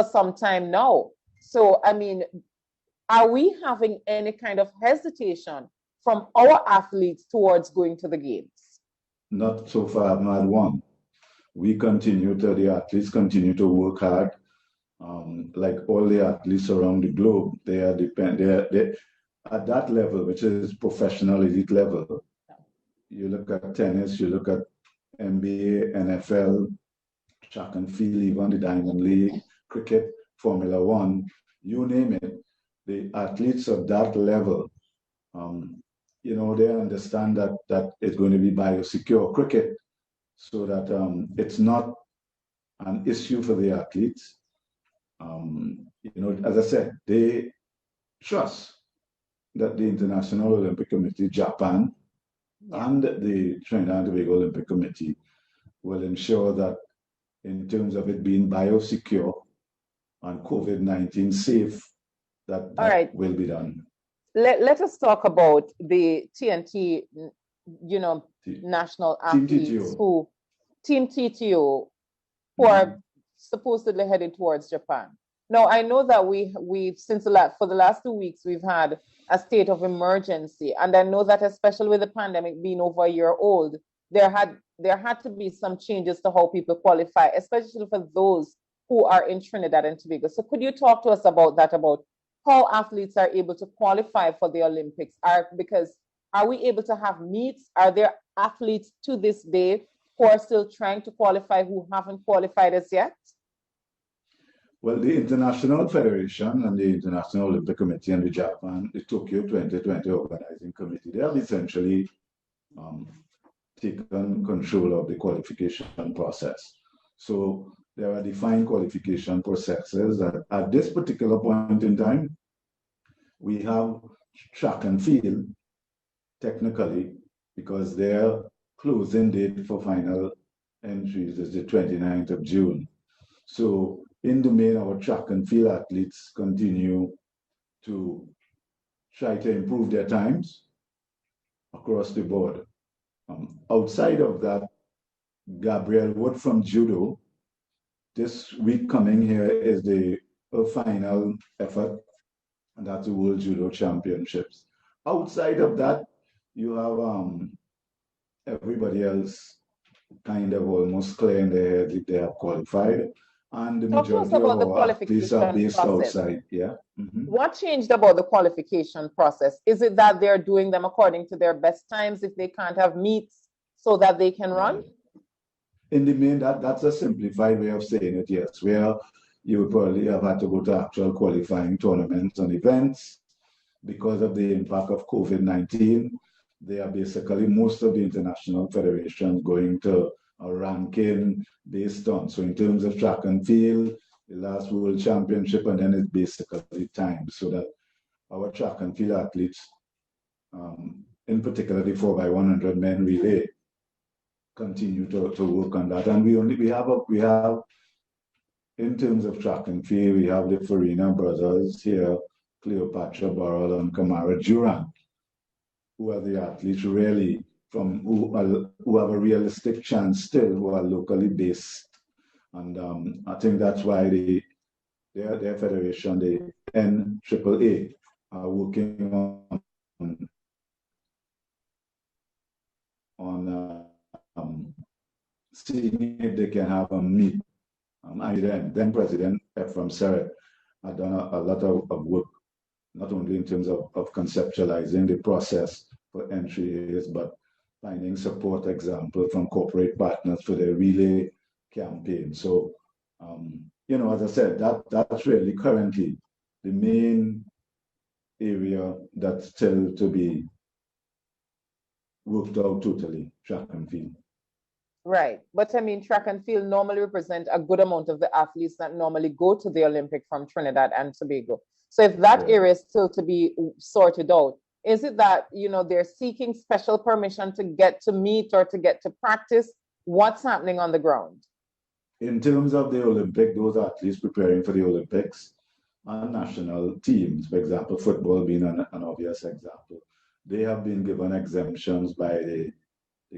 for some time now. So, I mean, are we having any kind of hesitation from our athletes towards going to the games? Not so far, I've not had one. The athletes continue to work hard. Like all the athletes around the globe, they at that level, which is professional elite level. You look at tennis, you look at NBA, NFL, track and field, even the Diamond League, cricket, Formula One, you name it. The athletes of that level, they understand that it's going to be biosecure cricket, so that it's not an issue for the athletes. As I said, they trust that the International Olympic Committee, Japan, and the Trinidad and Tobago Olympic Committee will ensure that in terms of it being biosecure and COVID-19 safe, that will be done. Let us talk about the TNT, national athletes Team TTO, who are supposedly headed towards Japan. Now, I know that for the last 2 weeks, we've had a state of emergency. And I know that especially with the pandemic being over a year old, there had to be some changes to how people qualify, especially for those who are in Trinidad and Tobago. So could you talk to us about that, about how athletes are able to qualify for the Olympics? Are we able to have meets? Are there athletes to this day who are still trying to qualify who haven't qualified as yet? Well, the International Federation and the International Olympic Committee and the Tokyo 2020 Organizing Committee, they have essentially taken control of the qualification process. So there are defined qualification processes that at this particular point in time, we have track and field technically, because their closing date for final entries is the 29th of June. So in the main, our track and field athletes continue to try to improve their times across the board. Outside of that, Gabrielle Wood from judo, this week coming here is the final effort, and that's the World Judo Championships. Outside of that, you have everybody else kind of almost clearing their head if they have qualified. And the majority of our athletes are based outside. Yeah. Mm-hmm. What changed about the qualification process? Is it that they're doing them according to their best times if they can't have meets so that they can run? In the main, that's a simplified way of saying it, yes, where you would probably have had to go to actual qualifying tournaments and events because of the impact of COVID-19. They are basically, most of the international federations going to a ranking based on. So in terms of track and field, the last World Championship, and then it's basically time, so that our track and field athletes, in particular the 4x100 men relay, continue to work on that. And we have in terms of track and field, we have the Farina brothers here, Cleopatra Burrell and Kamara Duran, who are the athletes really who have a realistic chance still, who are locally based. And I think that's why their federation, the NAAA, are working on seeing if they can have a meet. Then President Ephraim Seret had done a lot of work, not only in terms of conceptualizing the process for entries, but finding support, example, from corporate partners for the relay campaign. So, as I said, that's really currently the main area that's still to be worked out totally, track and field. Right. But I mean, track and field normally represent a good amount of the athletes that normally go to the Olympic from Trinidad and Tobago. So if that area is still to be sorted out, is it that, they're seeking special permission to get to meet or to get to practice? What's happening on the ground? In terms of the Olympic, those athletes preparing for the Olympics and national teams, for example, football being an obvious example, they have been given exemptions by the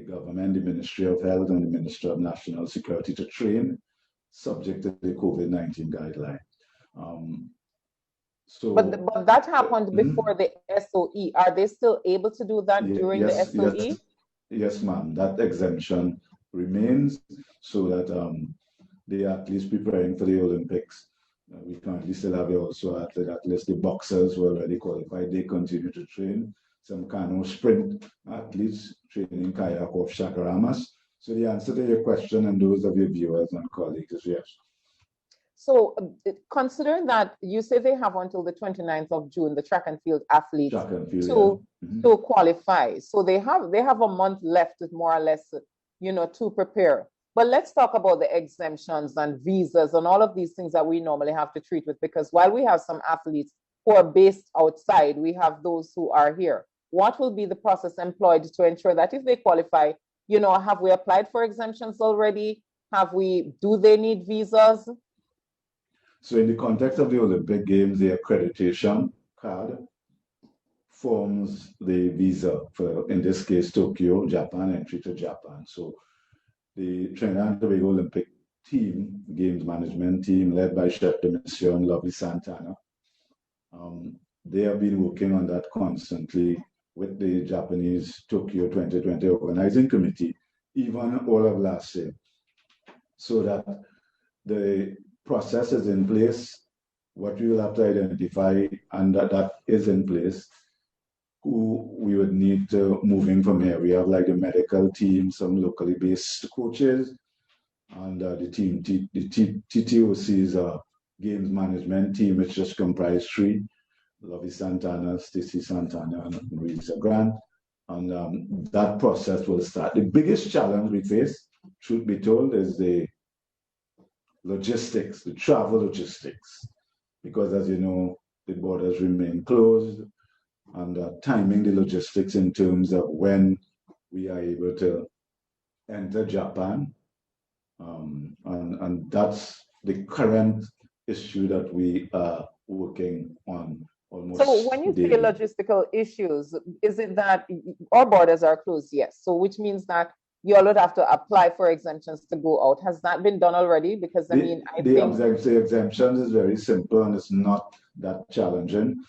government, the Ministry of Health and the Ministry of National Security to train subject to the COVID-19 guidelines. Um, but that happened before the SOE. Are they still able to do that during the SOE? Yes, ma'am. That exemption remains so that the athletes preparing for the Olympics. We currently still have also athletes, the boxers who are already qualified. They continue to train. Some canoe sprint athletes training kayak off Shakaramas. So the answer to your question and those of your viewers and colleagues is yes. So considering that you say they have until the 29th of June, the track and field athletes to qualify. So they have a month left, more or less, to prepare. But let's talk about the exemptions and visas and all of these things that we normally have to treat with, because while we have some athletes who are based outside, we have those who are here. What will be the process employed to ensure that if they qualify, have we applied for exemptions already? Do they need visas? So in the context of the Olympic Games, the accreditation card forms the visa for, in this case, Tokyo, Japan, entry to Japan. So the Trinidad and Tobago Olympic team, games management team, led by Chef de Mission, Lovely Santana, they have been working on that constantly with the Japanese Tokyo 2020 organizing committee, even all of last year, so that the process is in place, what we will have to identify, and that is in place, who we would need to moving from here. We have like the medical team, some locally based coaches, and the TTOC's games management team, which just comprised three, Lovey Santana, Stacy Santana, and Marisa Grant. And that process will start. The biggest challenge we face, truth be told, is the logistics, the travel logistics, because as you know, the borders remain closed, and timing the logistics in terms of when we are able to enter Japan. And that's the current issue that we are working on almost So when you daily. say logistical issues, is it that our borders are closed? Yes. So which means that you all would have to apply for exemptions to go out. Has that been done already? Because I think the exemptions is very simple and it's not that challenging.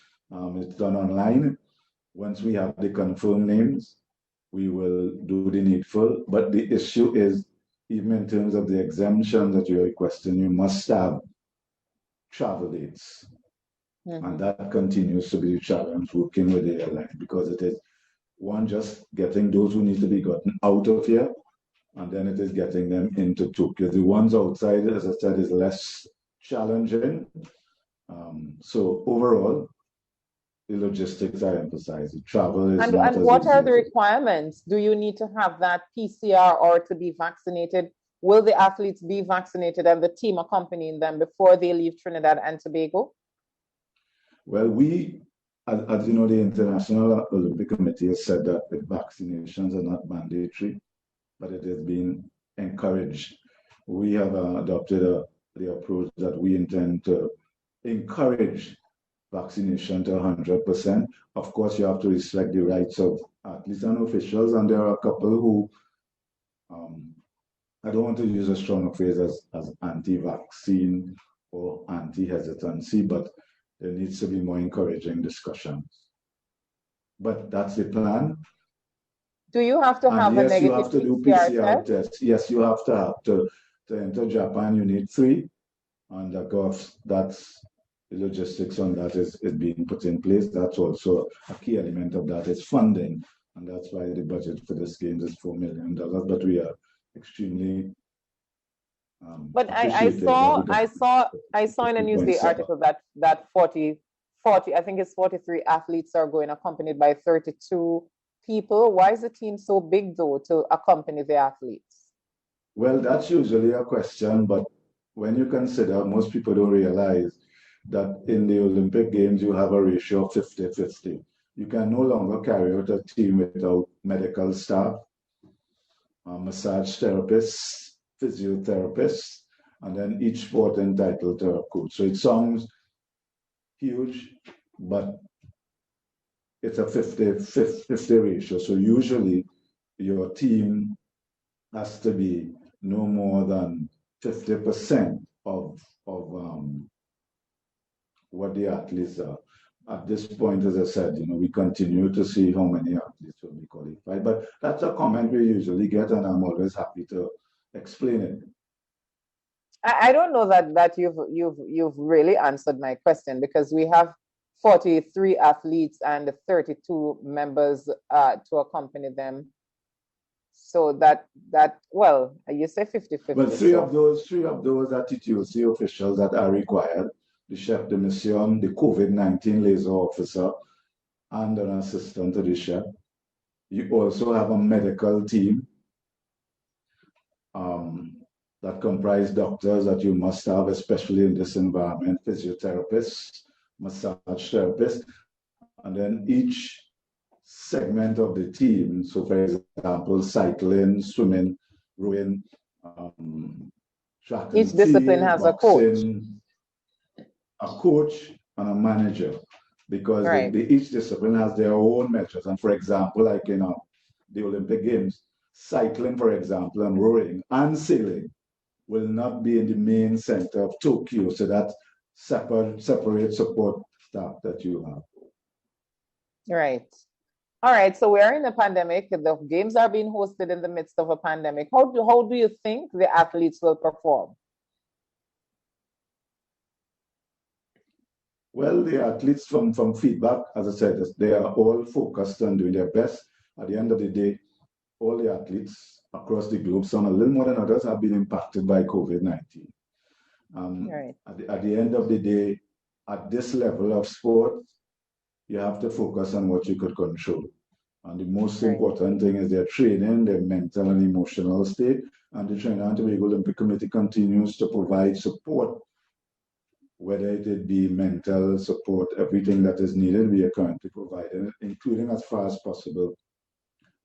It's done online. Once we have the confirmed names, we will do the needful. But the issue is, even in terms of the exemption that you're requesting, you must have travel dates. And that continues to be the challenge working with the airline, because it is one, just getting those who need to be gotten out of here, and then it is getting them into Tokyo. The ones outside, as I said, is less challenging. So overall, the logistics are emphasized. The travel is not as easy. And what are the requirements? Do you need to have that PCR or to be vaccinated? Will the athletes be vaccinated and the team accompanying them before they leave Trinidad and Tobago? Well, we, as you know, the International Olympic Committee has said that the vaccinations are not mandatory, but it has been encouraged. We have adopted the approach that we intend to encourage vaccination to 100%. Of course, you have to respect the rights of athletes and officials, and there are a couple who, I don't want to use a strong phrase as anti-vaccine or anti-hesitancy, but there needs to be more encouraging discussions. But that's the plan. Do you have to have a negative you have to do PCR tests. Yes, you have to enter Japan. You need 3, and of course that's the logistics on that is being put in place. That's also a key element of that is funding, and that's why the budget for this games is $4 million. But we are extremely but I saw in a Newsday article that 40, I think it's 43 athletes are going accompanied by 32 people. Why is the team so big though to accompany the athletes? Well, that's usually a question, but when you consider, most people don't realize that in the Olympic Games you have a ratio of 50-50. You can no longer carry out a team without medical staff, massage therapists, physiotherapists, and then each sport entitled to a coach. So it sounds huge, but it's a 50-50 ratio. So usually your team has to be no more than 50% of what the athletes are. At this point, as I said, we continue to see how many athletes will be qualified. But that's a comment we usually get, and I'm always happy to explain it. I don't know that you've really answered my question, because we have 43 athletes and 32 members to accompany them. So that well, you say 50-50. Well, three of those are TTOC officials that are required: the chef de mission, the COVID-19 liaison officer, and an assistant to the chef. You also have a medical team that comprise doctors that you must have, especially in this environment, physiotherapists, massage therapists, and then each segment of the team. So, for example, cycling, swimming, rowing, track and each discipline has boxing, a coach, and a manager, because right. each discipline has their own measures. And for example, like the Olympic Games, cycling, for example, and rowing and sailing will not be in the main center of Tokyo. So that separate support staff that you have. Right. All right. So we are in a pandemic. The games are being hosted in the midst of a pandemic. How do you think the athletes will perform? Well, the athletes from feedback, as I said, they are all focused on doing their best. At the end of the day, all the athletes across the globe, some a little more than others, have been impacted by COVID-19. Right. At the end of the day, at this level of sport, you have to focus on what you could control. And the most important thing is their training, their mental and emotional state. And the Trinidad and Tobago Olympic Committee continues to provide support, whether it be mental support, everything that is needed, we are currently providing, including, as far as possible,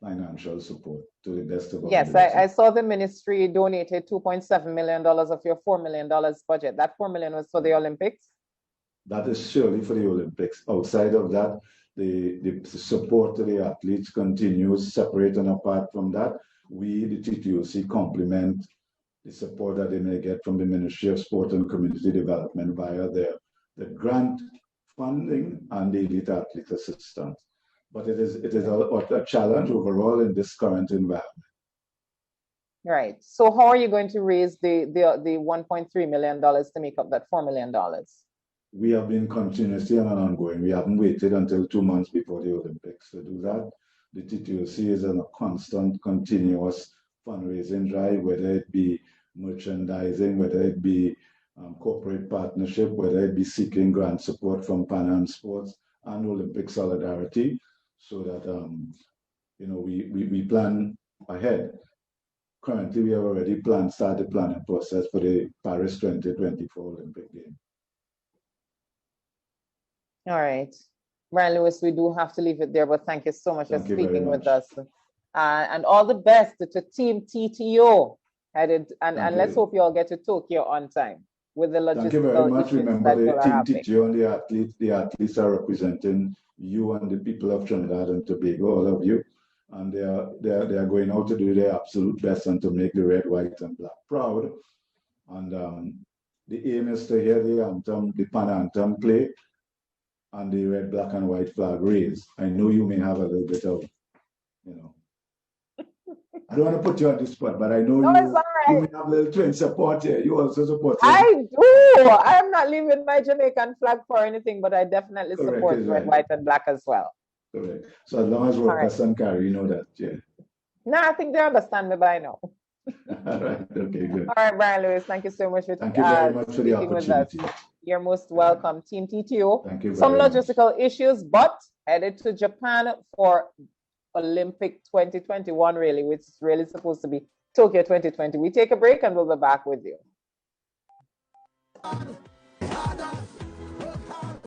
financial support to the best of our ability. Yes, I saw the ministry donated $2.7 million of your $4 million budget. That $4 million was for the Olympics? That is surely for the Olympics. Outside of that, the support to the athletes continues. Separate and apart from that, we, the TTOC, complement the support that they may get from the Ministry of Sport and Community Development via the grant funding and the elite athlete assistance. But it is a challenge overall in this current environment. Right. So how are you going to raise the $1.3 million to make up that $4 million? We have been continuously and ongoing. We haven't waited until 2 months before the Olympics to do that. The TTOC is in a constant, continuous fundraising drive, whether it be merchandising, whether it be corporate partnership, whether it be seeking grant support from Pan Am Sports and Olympic Solidarity, so that we plan ahead. Currently, we have already started the planning process for the Paris 2024 Olympic Games. All right. Brian Lewis, we do have to leave it there, but thank you so much for speaking with us. And all the best to Team TTO headed, and let's hope you all get to Tokyo on time with the logistical. Thank you very much. Remember, the Team TTO and the athletes are representing you and the people of Trinidad and Tobago, all of you. And they are going out to do their absolute best and to make the red, white, and black proud. And the aim is to hear the anthem, the Pan anthem play, and the red, black, and white flag raised. I know you may have a little bit of, I don't want to put you on the spot, but I know you may have a little twin support here. You also support him. I do. I'm not leaving my Jamaican flag for anything, but I definitely support red, white, and black as well. Correct. So as long as Rokas and Carrie, you know that, yeah. No, I think they understand me by now. All right. Okay, good. All right, Brian Lewis, thank you so much for thank you very much for the opportunity. You're most welcome, Team TTO. Thank you very Some much. logistical issues, but headed to Japan for Olympic 2021, really, which is really supposed to be Tokyo 2020. We take a break and we'll be back with you.